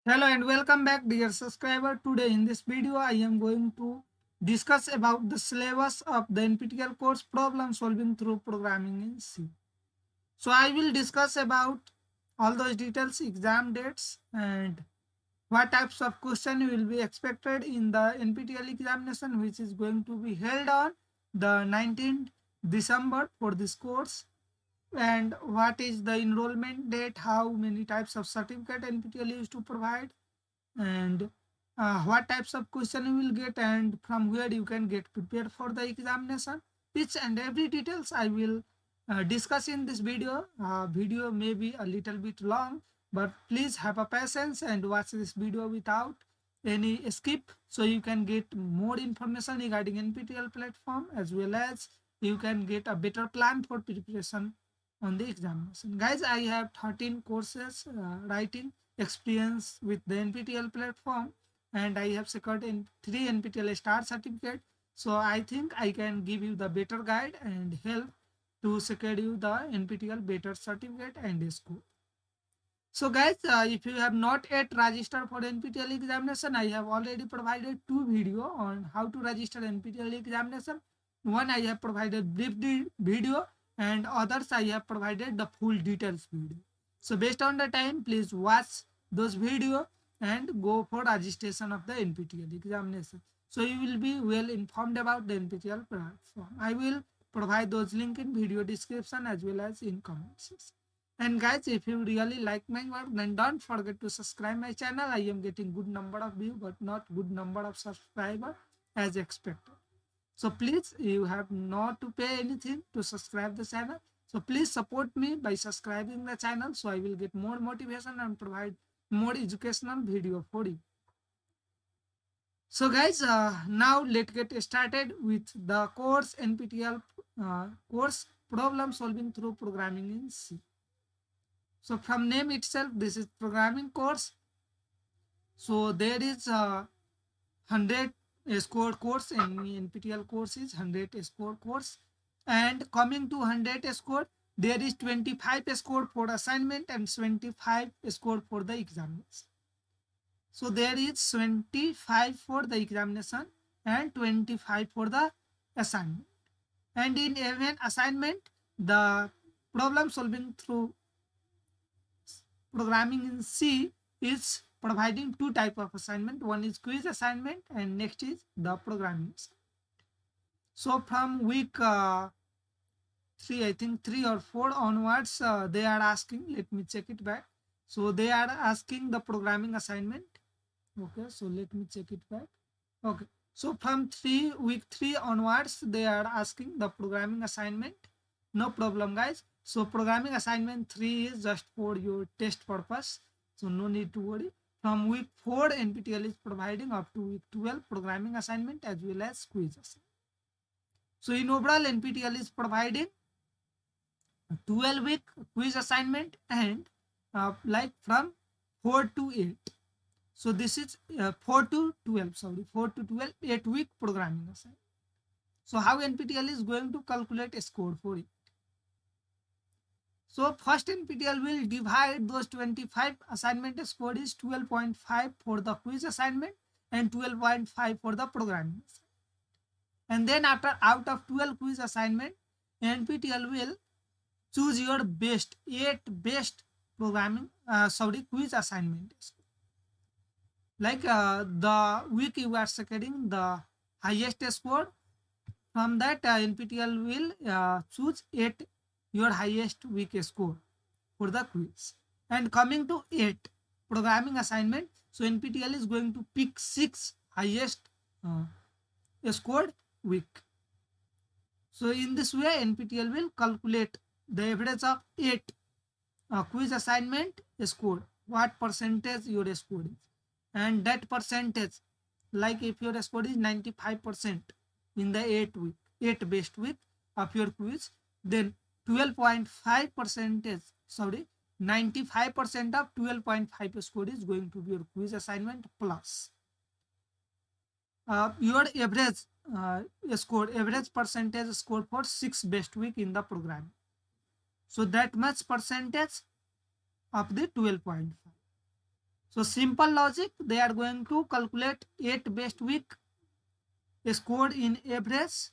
Hello and welcome back dear subscriber. Today in this video I am going to discuss about the syllabus of the NPTEL course problem solving through programming in C. So I will discuss about all those details, exam dates and what types of question will be expected in the NPTEL examination which is going to be held on the 19th December for this course, and what is the enrollment date, how many types of certificate NPTEL used to provide, and what types of question you will get and from where you can get prepared for the examination. Each and every details I will discuss in this video. Video may be a little bit long, but please have a patience and watch this video without any skip so you can get more information regarding NPTEL platform, as well as you can get a better plan for preparation on the examination. Guys, I have 13 courses writing experience with the NPTEL platform, and I have secured in 3 NPTEL star certificate. So I think I can give you the better guide and help to secure you the NPTEL better certificate and score. So guys, if you have not yet registered for NPTEL examination, I have already provided 2 video on how to register NPTEL examination. One I have provided brief video, and others I have provided the full details video. So based on the time, please watch those video and go for registration of the NPTEL examination. So you will be well informed about the NPTEL platform. I will provide those link in video description as well as in comments. And guys, if you really like my work, then don't forget to subscribe my channel. I am getting good number of view, but not good number of subscriber as expected. So please, you have not to pay anything to subscribe the channel. So please support me by subscribing the channel so I will get more motivation and provide more educational video for you. So guys, now let's get started with the course NPTEL course problem solving through programming in C. So from name itself, this is programming course. So there is a 100 score course, and NPTEL course is 100 score course. And coming to 100 score, there is 25 score for assignment and 25 score for the examination. So there is 25 for the examination and 25 for the assignment. And in even assignment, the problem solving through programming in C is providing 2 type of assignment. One is quiz assignment and next is the programming. So from week 3, I think 3 or 4 onwards, they are asking, let me check it back. So they are asking the programming assignment. Okay, so let me check it back. Okay, so from week 3 onwards, they are asking the programming assignment. No problem, guys. So programming assignment 3 is just for your test purpose. So no need to worry. From week 4, NPTEL is providing up to week 12 programming assignment as well as quiz assignment. So in overall, NPTEL is providing 12-week quiz assignment and like from 4 to 8. So this is 4 to 12, sorry, 4 to 12, 8-week programming assignment. So how NPTEL is going to calculate a score for it? So first NPTEL will divide those 25 assignment score is 12.5 for the quiz assignment and 12.5 for the programming. And then after out of 12 quiz assignment, NPTEL will choose your best 8 best programming quiz assignment. Like the week you are securing the highest score, from that NPTEL will choose 8 your highest week score for the quiz. And coming to 8 programming assignment, so NPTEL is going to pick 6 highest scored week. So in this way, NPTEL will calculate the average of 8 quiz assignment score, what percentage your score is, and that percentage, like if your score is 95% in the 8 best week of your quiz, then 12.5 percentage, sorry, 95% of 12.5 score is going to be your quiz assignment plus your average average percentage score for 6 best week in the program. So that much percentage of the 12.5. So simple logic, they are going to calculate 8 best week scored in average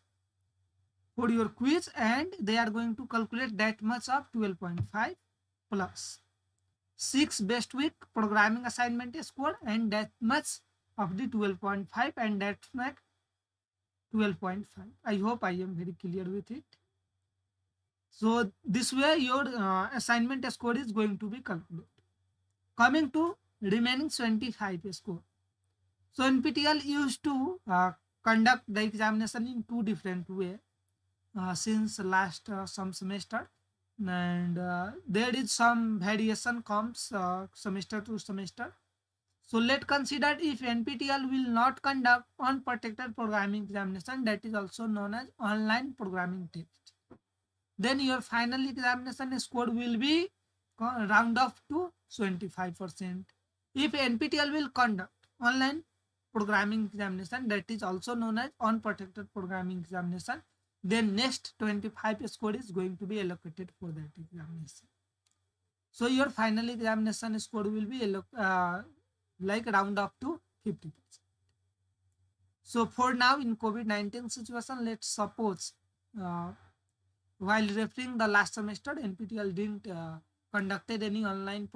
for your quiz, and they are going to calculate that much of 12.5 plus 6 best week programming assignment score and that much of the 12.5 and that much 12.5. I hope I am very clear with it. So this way your assignment score is going to be calculated. Coming to remaining 25 score. So NPTEL used to conduct the examination in two different ways since last some semester, and there is some variation comes semester to semester. So let's consider if NPTEL will not conduct unprotected programming examination, that is also known as online programming test, then your final examination score will be round off to 25%. If NPTEL will conduct online programming examination, that is also known as unprotected programming examination, then next 25 score is going to be allocated for that examination. So your final examination score will be like round up to 50%. So for now in COVID-19 situation, let's suppose while referring the last semester, NPTEL didn't conducted any online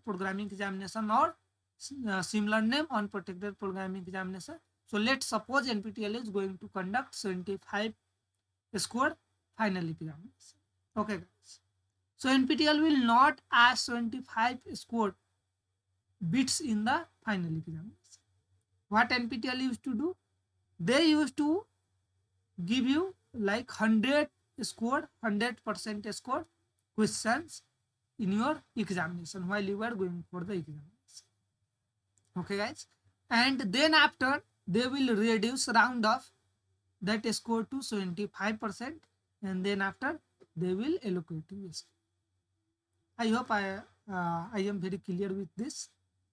programming examination or similar name unprotected programming examination. So let's suppose NPTEL is going to conduct 75 score final examination. Okay guys. So NPTEL will not ask 75 score bits in the final examination. What NPTEL used to do? They used to give you like 100% score questions in your examination while you are going for the examination. Okay guys, and then after they will reduce round off that score to 75%, and then after they will allocate you. I hope I am very clear with this.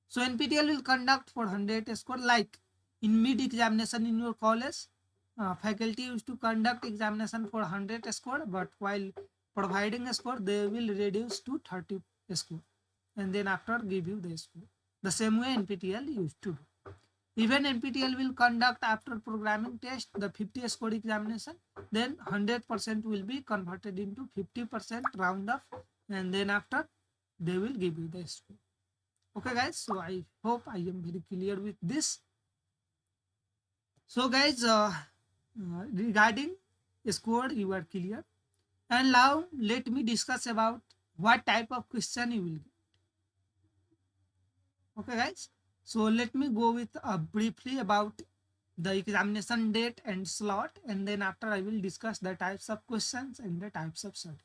So NPTEL will conduct for 100 score, like in mid examination in your college, faculty used to conduct examination for 100 score, but while providing a score, they will reduce to 30 score, and then after give you the score. The same way NPTEL used to do. Even NPTEL will conduct after programming test the 50 score examination, then 100% will be converted into 50% round off, and then after they will give you the score. Okay guys, so I hope I am very clear with this. So guys, regarding score you are clear, and now let me discuss about what type of question you will get. Okay guys, so let me go with briefly about the examination date and slot, and then after I will discuss the types of questions and the types of certificate.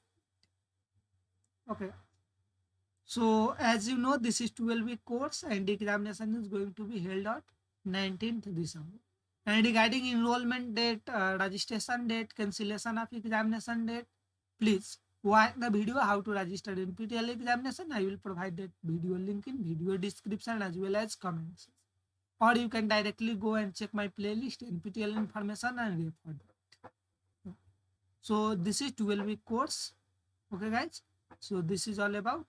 Okay, so as you know, this is 12-week course and the examination is going to be held on 19th December. And regarding enrollment date, registration date, cancellation of examination date, please watch the video how to register NPTEL examination. I will provide that video link in video description as well as comments. Or you can directly go and check my playlist NPTEL information and refer that. So this is 12-week course. Okay guys, so this is all about,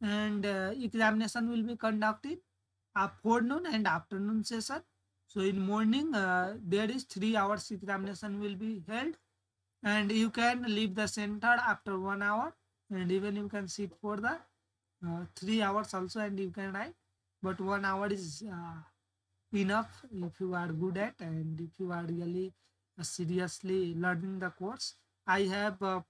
and examination will be conducted forenoon and afternoon session. So in morning there is 3 hours examination will be held, and you can leave the center after 1 hour, and even you can sit for the 3 hours also, and you can write, but 1 hour is enough if you are good at, and if you are really seriously learning the course. I have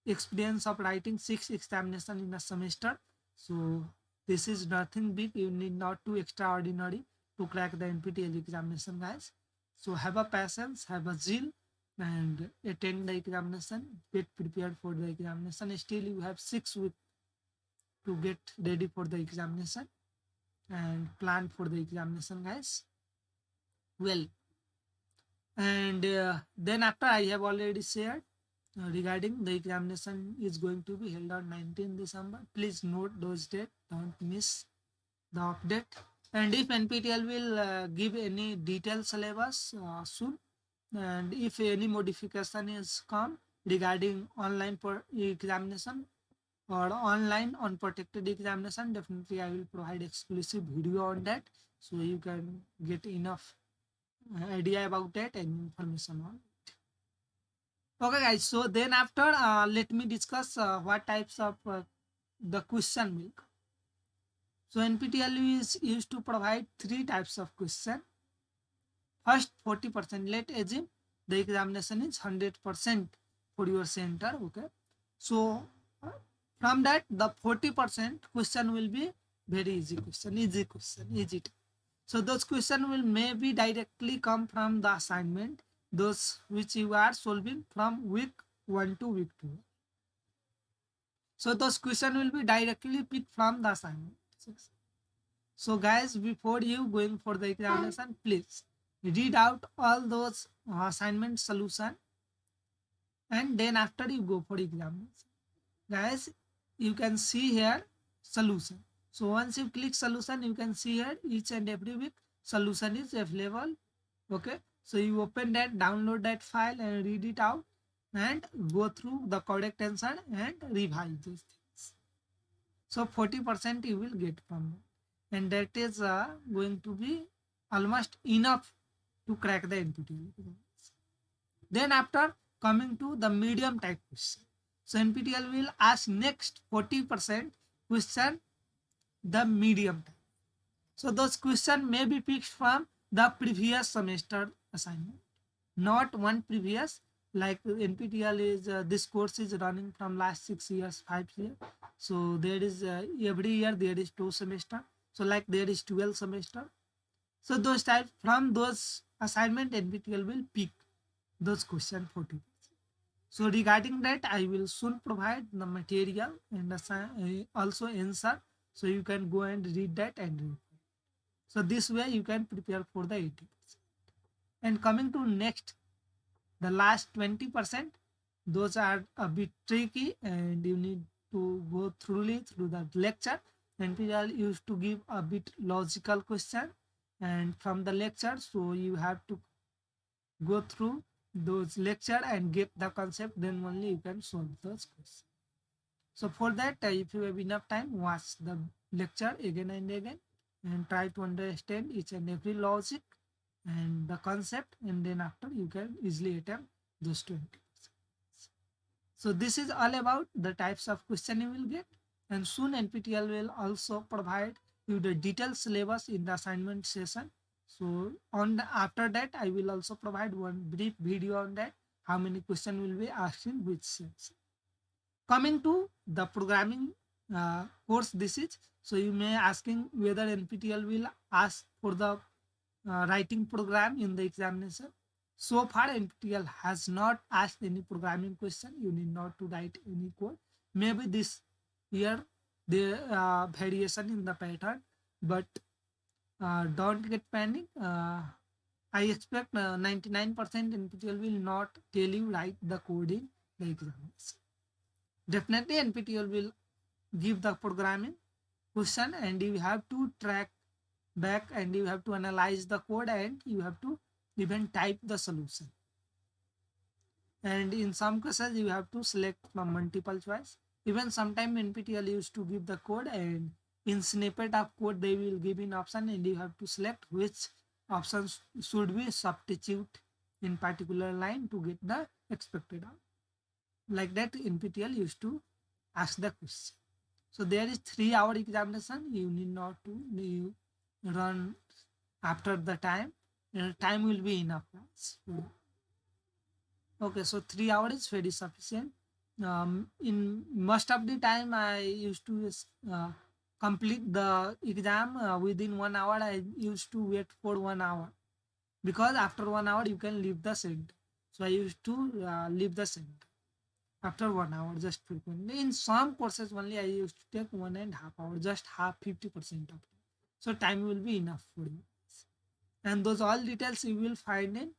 experience of writing 6 examination in a semester, so this is nothing big. You need not to extraordinary to crack the NPTEL examination guys. So have a patience, have a zeal, and attend the examination, get prepared for the examination. Still you have 6 weeks to get ready for the examination and plan for the examination guys. Well, and then after I have already shared regarding the examination is going to be held on 19 December. Please note those dates, don't miss the update. And if NPTEL will give any detailed syllabus soon, and if any modification is come regarding online examination, or online unprotected examination, definitely I will provide exclusive video on that, so you can get enough idea about that and information on. Okay guys, so then after let me discuss what types of the question will come. So NPTEL is used to provide three types of question. First, 40%. Let assume the examination is 100% for your center. Okay, so from that the 40% question will be very easy question, easy. So those question will maybe directly come from the assignment, those which you are solving from week 1 to week 2. So those question will be directly picked from the assignment. So guys, before you going for the examination, please read out all those assignment solution, and then after you go for examination. Guys, you can see here solution. So once you click solution, you can see here each and every week solution is available. Okay, so you open that, download that file and read it out and go through the correct answer and revise these things. So 40% you will get from that, and that is going to be almost enough to crack the NPTEL. Then after coming to the medium type question, so NPTEL will ask next 40% question the medium type. So those questions may be picked from the previous semester assignment, not one previous. Like NPTEL is this course is running from last 6 years, 5 years. So there is every year there is 2 semester. So like there is 12 semester. So those types from those assignment NPTEL will pick those questions 40%. So regarding that, I will soon provide the material and also answer, so you can go and read that and read. So this way you can prepare for the 80%. And coming to next, the last 20%, those are a bit tricky and you need to go thoroughly through the lecture. And people used to give a bit logical question and from the lecture, so you have to go through those lecture and get the concept, then only you can solve those questions. So for that, if you have enough time, watch the lecture again and again and try to understand each and every logic and the concept, and then after you can easily attempt those 20%. So this is all about the types of question you will get, and soon NPTEL will also provide you the detailed syllabus in the assignment session. So after that, I will also provide one brief video on that, how many questions will be asked in which section. Coming to the programming course, this is, so you may asking whether NPTEL will ask for the writing program in the examination. So far NPTEL has not asked any programming question. You need not to write any code. Maybe this year the variation in the pattern, but don't get panic. I expect 99% NPTEL will not tell you write the code in the examination. Definitely NPTEL will give the programming question and you have to track back and you have to analyze the code and you have to even type the solution. And in some cases you have to select from multiple choice. Even sometime NPTEL used to give the code, and in snippet of code they will give an option and you have to select which options should be substitute in particular line to get the expected outcome. Like that NPTEL used to ask the question. So there is 3-hour examination. You need not to run after the time. Time will be enough. Okay, so 3 hours is very sufficient. In most of the time, I used to complete the exam within 1 hour. I used to wait for 1 hour because after 1 hour you can leave the center. So I used to leave the center after 1 hour just frequently. In some courses only I used to take 1.5 hours, just half 50% of it. So time will be enough for you. And those all details you will find in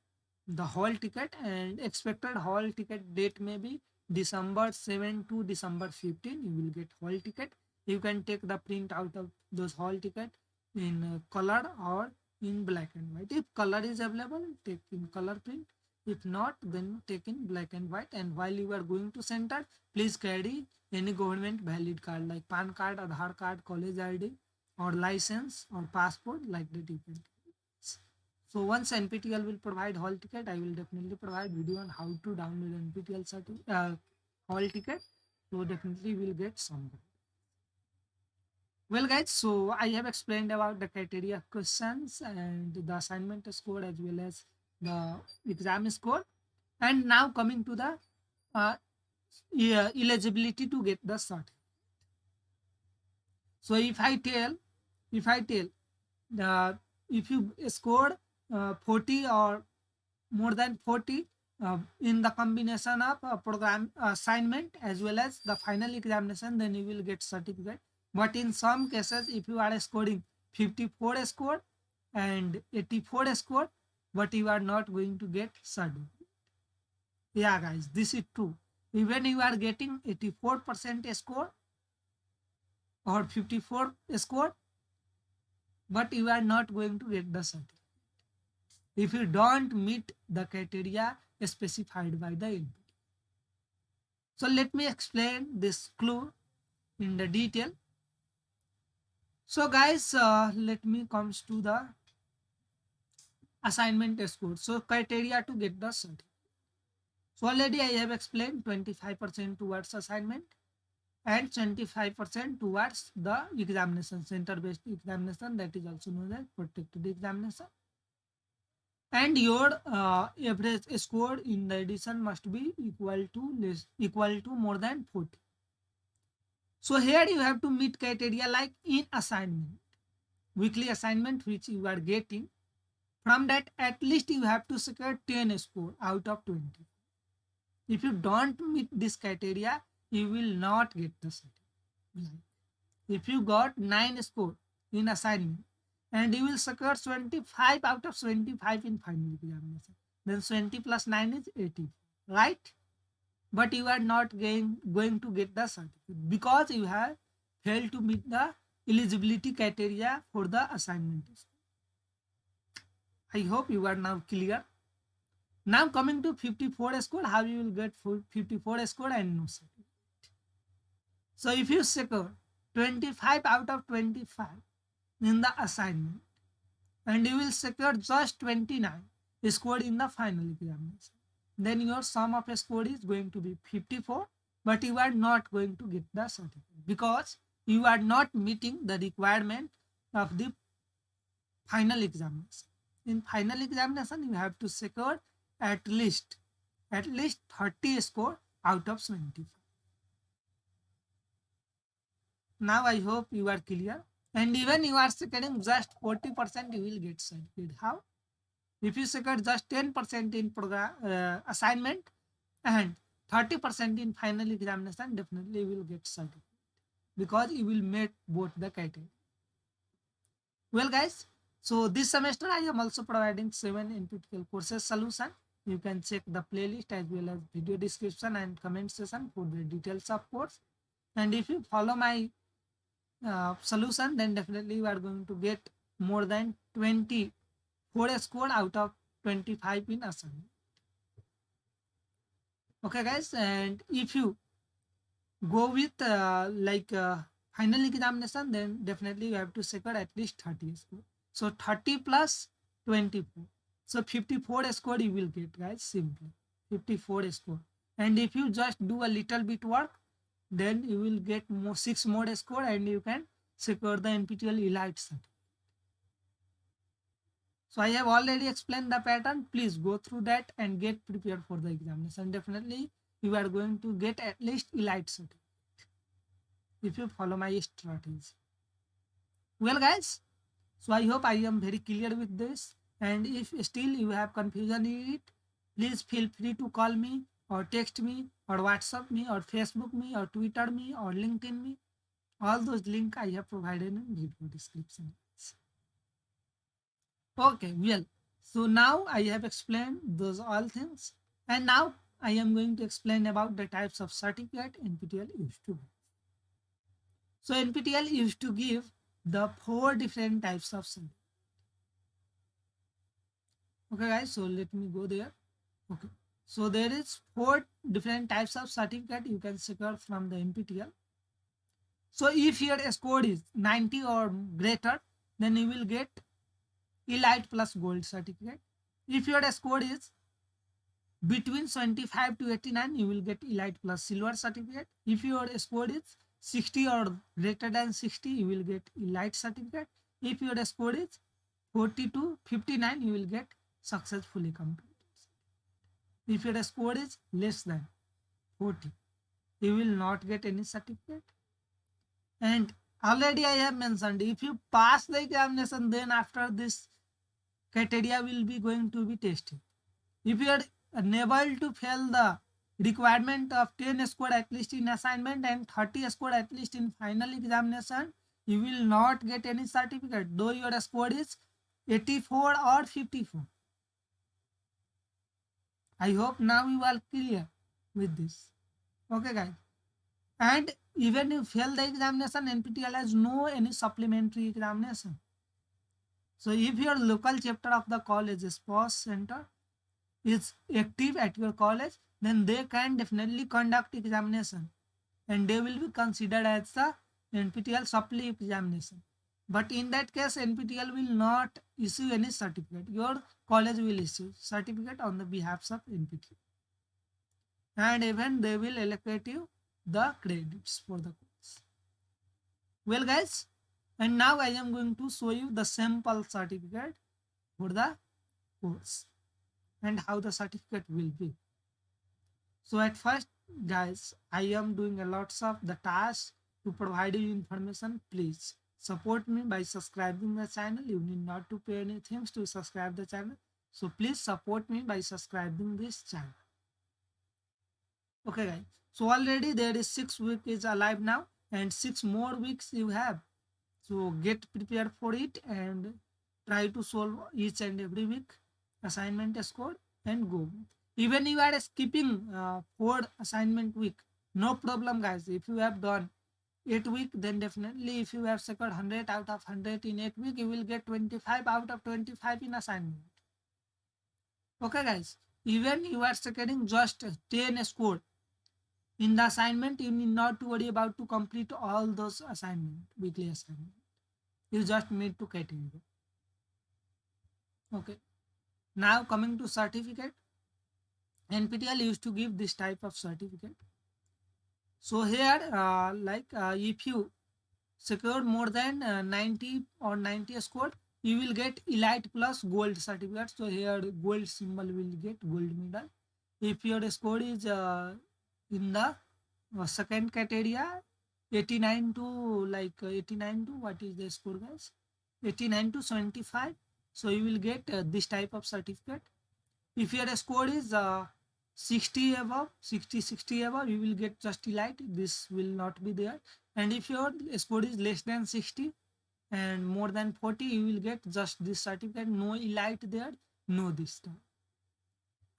the hall ticket, and expected hall ticket date may be December 7 to December 15. You will get hall ticket. You can take the print out of those hall ticket in color or in black and white. If color is available, take in color print. If not, then take in black and white. And while you are going to center, please carry any government valid card like PAN card, Aadhaar card, college ID, or license or passport like that you can. So once NPTEL will provide hall ticket, I will definitely provide video on how to download NPTEL hall ticket. So definitely we'll get some. Well, guys, so I have explained about the criteria questions and the assignment score as well as the exam score. And now coming to the uh, eligibility to get the certificate. So if I tell the if you scored 40 or more than 40 in the combination of program assignment as well as the final examination, then you will get certificate. But in some cases, if you are scoring 54 score and 84 score, but you are not going to get certificate. Yeah, guys, this is true. Even you are getting 84% score or 54 score, but you are not going to get the certificate if you don't meet the criteria specified by the NPTEL. So let me explain this clue in the detail. So guys, let me comes to the assignment score. So criteria to get the certificate. So already I have explained 25% towards assignment and 25% towards the examination, center-based examination, that is also known as protected examination. And your average score in the edition must be equal to more than 40. So here you have to meet criteria like in assignment, weekly assignment which you are getting. From that, at least you have to secure 10 score out of 20. If you don't meet this criteria, you will not get the certificate. If you got 9 score in assignment and you will secure 25 out of 25 in final examination, then 20 plus 9 is 80, right? But you are not going to get the certificate because you have failed to meet the eligibility criteria for the assignment. I hope you are now clear. Now coming to 54 score, how you will get 54 score and no certificate. So if you secure 25 out of 25 in the assignment and you will secure just 29 scored in the final examination, then your sum of score is going to be 54, but you are not going to get the certificate because you are not meeting the requirement of the final examination. In final examination, you have to secure at least 30 score out of 25. Now I hope you are clear. And even you are securing just 40%, you will get certificate. How? If you secure just 10% in program assignment and 30% in final examination, definitely you will get certificate because you will meet both the criteria. Well, guys, so this semester I am also providing 7 NPTEL courses solution. You can check the playlist as well as video description and comment section for the details of course. And if you follow my solution, then definitely you are going to get more than 24 score out of 25 in assignment. Okay, guys, and if you go with final examination, then definitely you have to secure at least 30 score. So 30 plus 24. So 54 score you will get, guys, simply 54 score. And if you just do a little bit work, then you will get 6 more score and you can secure the NPTEL Elite certificate. So I have already explained the pattern. Please go through that and get prepared for the examination. Definitely you are going to get at least Elite certificate if you follow my strategy. Well, guys, so I hope I am very clear with this. And if still you have confusion in it, please feel free to call me or text me or WhatsApp me or Facebook me or Twitter me or LinkedIn me. All those links I have provided in video description. Okay, well, so now I have explained those all things. And now I am going to explain about the types of certificate NPTEL used to give. So NPTEL used to give the 4 different types of certificate. Okay, guys, so let me go there. Okay. So there is 4 different types of certificate you can secure from the NPTEL. So if your score is 90 or greater, then you will get Elite plus Gold certificate. If your score is between 75 to 89, you will get Elite plus Silver certificate. If your score is 60 or greater than 60, you will get Elite certificate. If your score is 40 to 59, you will get successfully completed. If your score is less than 40, you will not get any certificate. And already I have mentioned, if you pass the examination, then after this criteria will be going to be tested. If you are unable to fail the requirement of 10 score at least in assignment and 30 score at least in final examination, you will not get any certificate, though your score is 84 or 54. I hope now you are clear with this. Okay, guys. And even if you fail the examination, NPTEL has no any supplementary examination. So if your local chapter of the college sports center is active at your college, then they can definitely conduct examination and they will be considered as the NPTEL supply examination. But in that case, NPTEL will not issue any certificate. Your college will issue certificate on the behalf of NPTEL. And even they will allocate you the credits for the course. Well, guys, and now I am going to show you the sample certificate for the course and how the certificate will be. So at first, guys, I am doing a lots of the tasks to provide you information. Please support me by subscribing the channel. You need not to pay anything to subscribe the channel. So please support me by subscribing this channel. Okay, guys. So already there is 6 weeks is alive now, and 6 more weeks you have. So get prepared for it and try to solve each and every week assignment score and go. Even you are skipping 4 assignment week, no problem, guys. If you have done 8 week, then definitely if you have secured 100 out of 100 in 8 week, you will get 25 out of 25 in assignment. Okay, guys. Even you are securing just 10 score in the assignment, you need not to worry about to complete all those assignment, weekly assignment. You just need to category. Okay. Now coming to certificate, NPTEL used to give this type of certificate. So here, if you secured more than 90 or 90 score, you will get Elite plus Gold certificate. So here gold symbol will get gold medal. If your score is in the second criteria, 89 to 89 to what is the score, guys? 89 to 75. So you will get this type of certificate. If your score is 60 above, 60 above, you will get just Elite. This will not be there. And if your score is less than 60 and more than 40, you will get just this certificate. No Elite there, no this time.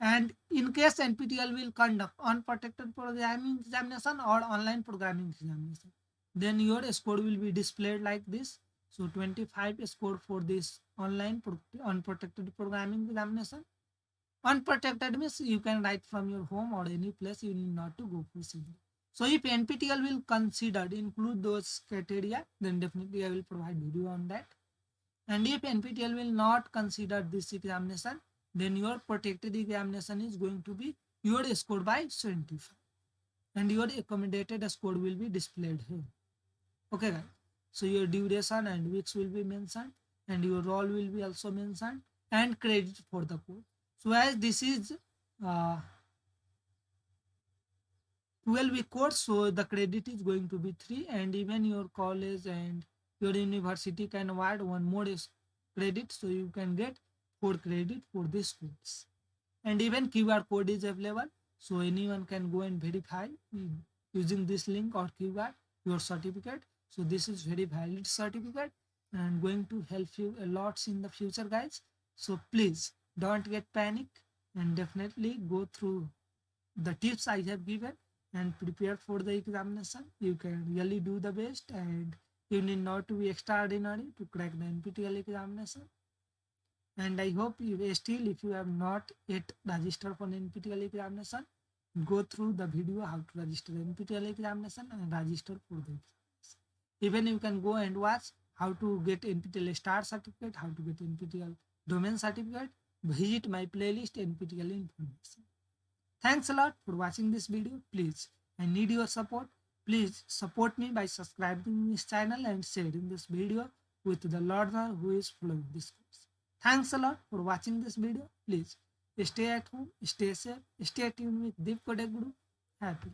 And in case NPTEL will conduct unprotected programming examination or online programming examination, then your score will be displayed like this. So 25 score for this online unprotected programming examination. Unprotected means you can write from your home or any place, you need not to go for civil. So if NPTEL will consider include those criteria, then definitely I will provide video on that. And if NPTEL will not consider this examination, then your protected examination is going to be your score by 75 and your accommodated score will be displayed here. Okay, guys. So your duration and weeks will be mentioned and your role will be also mentioned and credit for the course. So as this is 12-week course, so the credit is going to be 3 and even your college and your university can award one more credit, so you can get 4 credit for this course. And even QR code is available, so anyone can go and verify using this link or QR your certificate. So this is very valid certificate and going to help you a lot in the future, guys. So please don't get panic and definitely go through the tips I have given and prepare for the examination. You can really do the best and you need not to be extraordinary to crack the NPTEL examination. And I hope you still, if you have not yet registered for NPTEL examination, go through the video how to register NPTEL examination and register for the examination. Even you can go and watch how to get NPTEL star certificate, how to get NPTEL domain certificate. Visit my playlist NPTEL information. Thanks a lot for watching this video. Please, I need your support. Please support me by subscribing this channel and sharing this video with the learner who is following this course. Thanks a lot for watching this video. Please stay at home, stay safe, stay tuned with Deep Codec Guru. Happy.